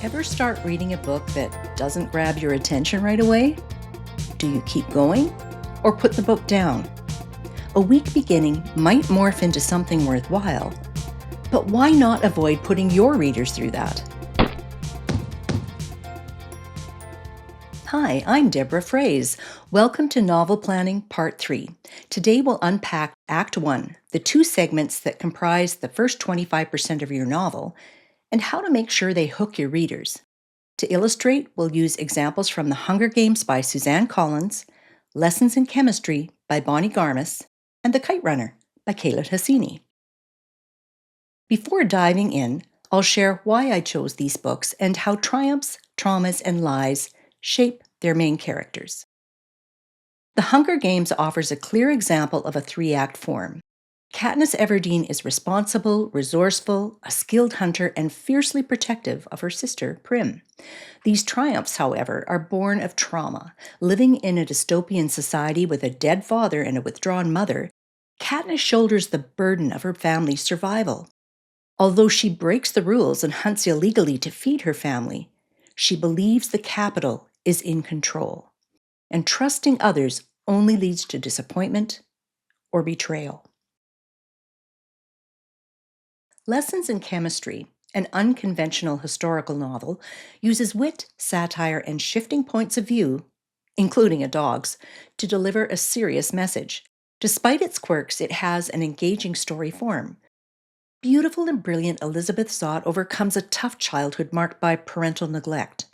Ever start reading a book that doesn't grab your attention right away? Do you keep going or put the book down? A weak beginning might morph into something worthwhile, but why not avoid putting your readers through that? Hi, I'm Deborah Froese. Welcome to Novel Planning Part 3. Today we'll unpack Act 1, the two segments that comprise the first 25% of your novel, and how to make sure they hook your readers. To illustrate, we'll use examples from The Hunger Games by Suzanne Collins, Lessons in Chemistry by Bonnie Garmis, and The Kite Runner by Kayla Hassini. Before diving in, I'll share why I chose these books and how triumphs, traumas, and lies shape their main characters. The Hunger Games offers a clear example of a three-act form. Katniss Everdeen is responsible, resourceful, a skilled hunter, and fiercely protective of her sister, Prim. These triumphs, however, are born of trauma. Living in a dystopian society with a dead father and a withdrawn mother, Katniss shoulders the burden of her family's survival. Although she breaks the rules and hunts illegally to feed her family, she believes the capital is in control, and trusting others only leads to disappointment or betrayal. Lessons in Chemistry, an unconventional historical novel, uses wit, satire, and shifting points of view, including a dog's, to deliver a serious message. Despite its quirks, it has an engaging story form. Beautiful and brilliant Elizabeth Zott overcomes a tough childhood marked by parental neglect.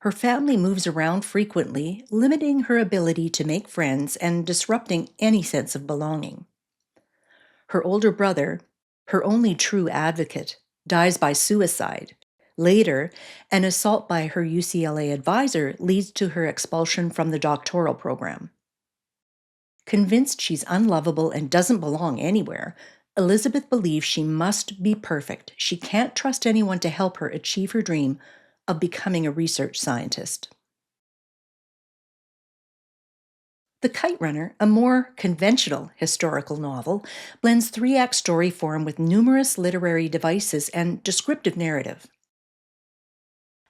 Her family moves around frequently, limiting her ability to make friends and disrupting any sense of belonging. Her older brother, her only true advocate, dies by suicide. Later, an assault by her UCLA advisor leads to her expulsion from the doctoral program. Convinced she's unlovable and doesn't belong anywhere, Elizabeth believes she must be perfect. She can't trust anyone to help her achieve her dream of becoming a research scientist. The Kite Runner, a more conventional historical novel, blends three-act story form with numerous literary devices and descriptive narrative.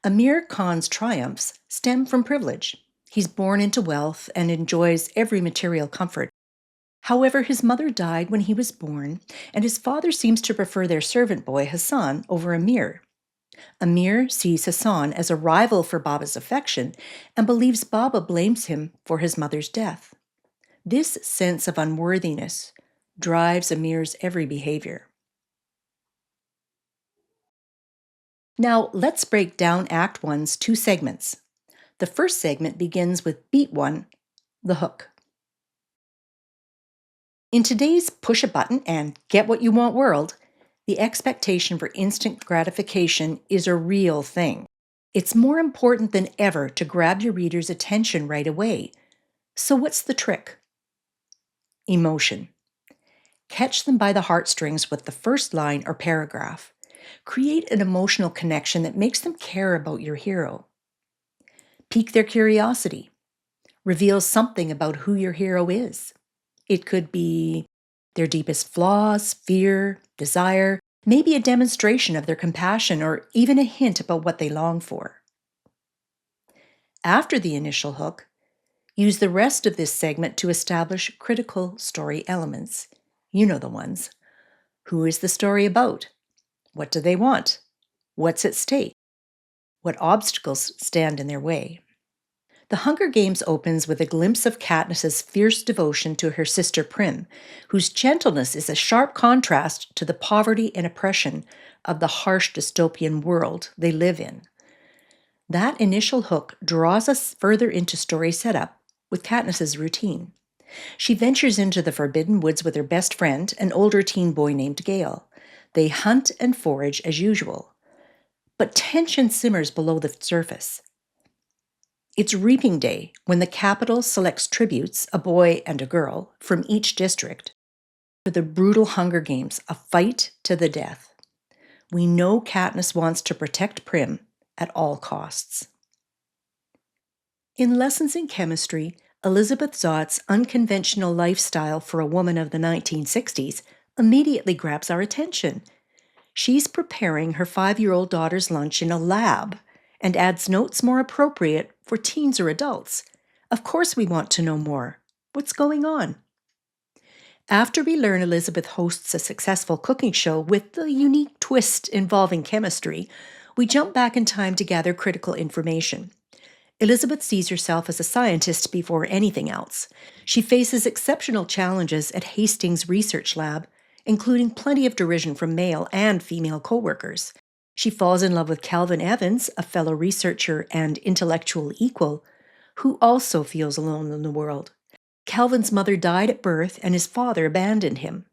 Amir Khan's triumphs stem from privilege. He's born into wealth and enjoys every material comfort. However, his mother died when he was born, and his father seems to prefer their servant boy Hassan over Amir. Amir sees Hassan as a rival for Baba's affection and believes Baba blames him for his mother's death. This sense of unworthiness drives Amir's every behavior. Now, let's break down Act 1's two segments. The first segment begins with Beat 1, the hook. In today's push-a-button-and-get-what-you-want world, the expectation for instant gratification is a real thing. It's more important than ever to grab your reader's attention right away. So what's the trick? Emotion. Catch them by the heartstrings with the first line or paragraph. Create an emotional connection that makes them care about your hero. Pique their curiosity. Reveal something about who your hero is. It could be their deepest flaws, fear, desire, maybe a demonstration of their compassion, or even a hint about what they long for. After the initial hook, use the rest of this segment to establish critical story elements. You know the ones. Who is the story about? What do they want? What's at stake? What obstacles stand in their way? The Hunger Games opens with a glimpse of Katniss's fierce devotion to her sister Prim, whose gentleness is a sharp contrast to the poverty and oppression of the harsh dystopian world they live in. That initial hook draws us further into story setup with Katniss's routine. She ventures into the Forbidden Woods with her best friend, an older teen boy named Gale. They hunt and forage as usual. But tension simmers below the surface. It's reaping day when the capital selects tributes, a boy and a girl, from each district for the brutal Hunger Games, a fight to the death. We know Katniss wants to protect Prim at all costs. In Lessons in Chemistry, Elizabeth Zott's unconventional lifestyle for a woman of the 1960s immediately grabs our attention. She's preparing her 5-year-old daughter's lunch in a lab, and adds notes more appropriate for teens or adults. Of course, we want to know more. What's going on? After we learn Elizabeth hosts a successful cooking show with a unique twist involving chemistry, we jump back in time to gather critical information. Elizabeth sees herself as a scientist before anything else. She faces exceptional challenges at Hastings Research Lab, including plenty of derision from male and female coworkers. She falls in love with Calvin Evans, a fellow researcher and intellectual equal, who also feels alone in the world. Calvin's mother died at birth and his father abandoned him.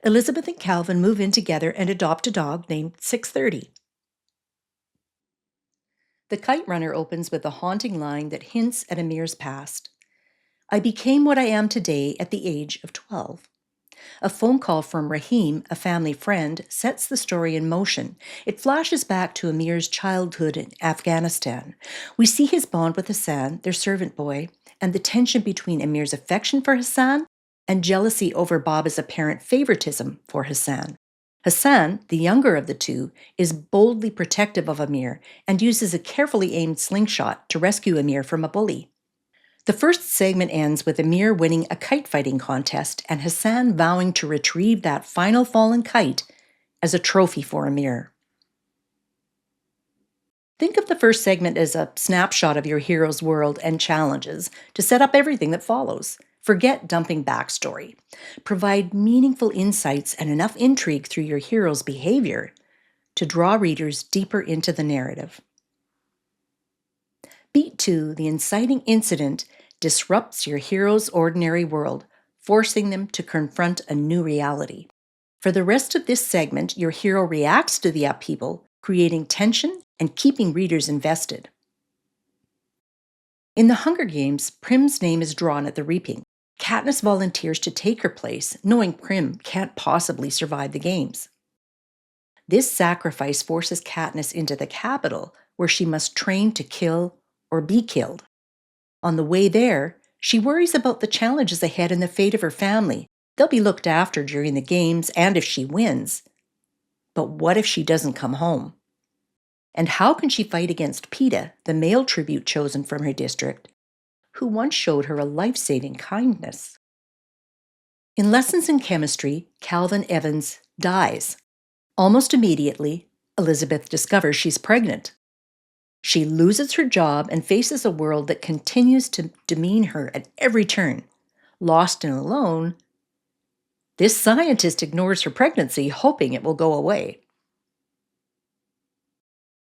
Elizabeth and Calvin move in together and adopt a dog named 630. The Kite Runner opens with a haunting line that hints at Amir's past. I became what I am today at the age of 12. A phone call from Rahim, a family friend, sets the story in motion. It flashes back to Amir's childhood in Afghanistan. We see his bond with Hassan, their servant boy, and the tension between Amir's affection for Hassan and jealousy over Baba's apparent favoritism for Hassan. Hassan, the younger of the two, is boldly protective of Amir and uses a carefully aimed slingshot to rescue Amir from a bully. The first segment ends with Amir winning a kite fighting contest and Hassan vowing to retrieve that final fallen kite as a trophy for Amir. Think of the first segment as a snapshot of your hero's world and challenges to set up everything that follows. Forget dumping backstory. Provide meaningful insights and enough intrigue through your hero's behavior to draw readers deeper into the narrative. Beat 2, the inciting incident, disrupts your hero's ordinary world, forcing them to confront a new reality. For the rest of this segment, your hero reacts to the upheaval, creating tension and keeping readers invested. In the Hunger Games, Prim's name is drawn at the reaping. Katniss volunteers to take her place, knowing Prim can't possibly survive the games. This sacrifice forces Katniss into the capital, where she must train to kill or be killed. On the way there, she worries about the challenges ahead and the fate of her family. They'll be looked after during the games and if she wins. But what if she doesn't come home? And how can she fight against Peeta, the male tribute chosen from her district, who once showed her a life-saving kindness? In Lessons in Chemistry, Calvin Evans dies. Almost immediately, Elizabeth discovers she's pregnant. She loses her job and faces a world that continues to demean her at every turn. Lost and alone, this scientist ignores her pregnancy, hoping it will go away.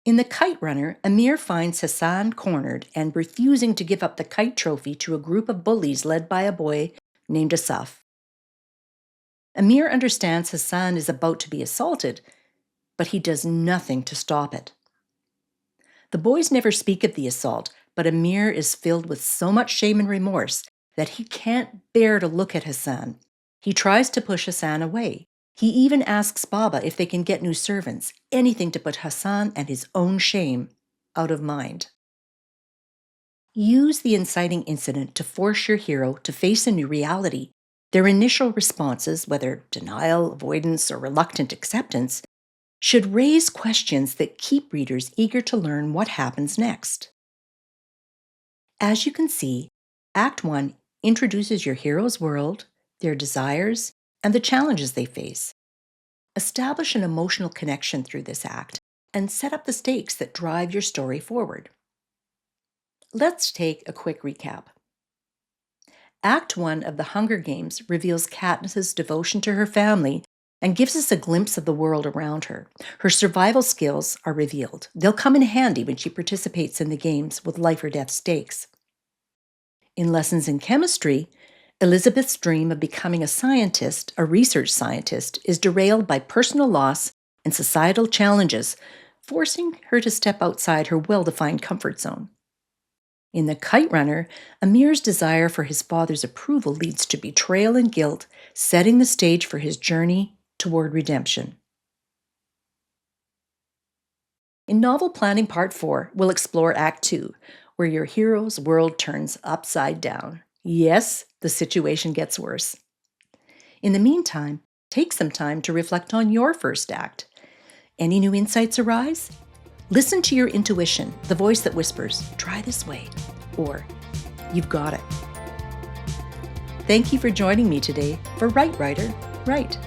In The Kite Runner, Amir finds Hassan cornered and refusing to give up the kite trophy to a group of bullies led by a boy named Asaf. Amir understands Hassan is about to be assaulted, but he does nothing to stop it. The boys never speak of the assault, but Amir is filled with so much shame and remorse that he can't bear to look at Hassan. He tries to push Hassan away. He even asks Baba if they can get new servants, anything to put Hassan and his own shame out of mind. Use the inciting incident to force your hero to face a new reality. Their initial responses, whether denial, avoidance, or reluctant acceptance, should raise questions that keep readers eager to learn what happens next. As you can see, Act 1 introduces your hero's world, their desires, and the challenges they face. Establish an emotional connection through this act and set up the stakes that drive your story forward. Let's take a quick recap. Act 1 of The Hunger Games reveals Katniss's devotion to her family and gives us a glimpse of the world around her. Her survival skills are revealed. They'll come in handy when she participates in the games with life or death stakes. In Lessons in Chemistry, Elizabeth's dream of becoming a scientist, a research scientist, is derailed by personal loss and societal challenges, forcing her to step outside her well-defined comfort zone. In The Kite Runner, Amir's desire for his father's approval leads to betrayal and guilt, setting the stage for his journey toward redemption. In Novel Planning Part 4, we'll explore Act 2, where your hero's world turns upside down. Yes, the situation gets worse. In the meantime, take some time to reflect on your first act. Any new insights arise? Listen to your intuition, the voice that whispers, try this way, or you've got it. Thank you for joining me today for Write Writer, Write.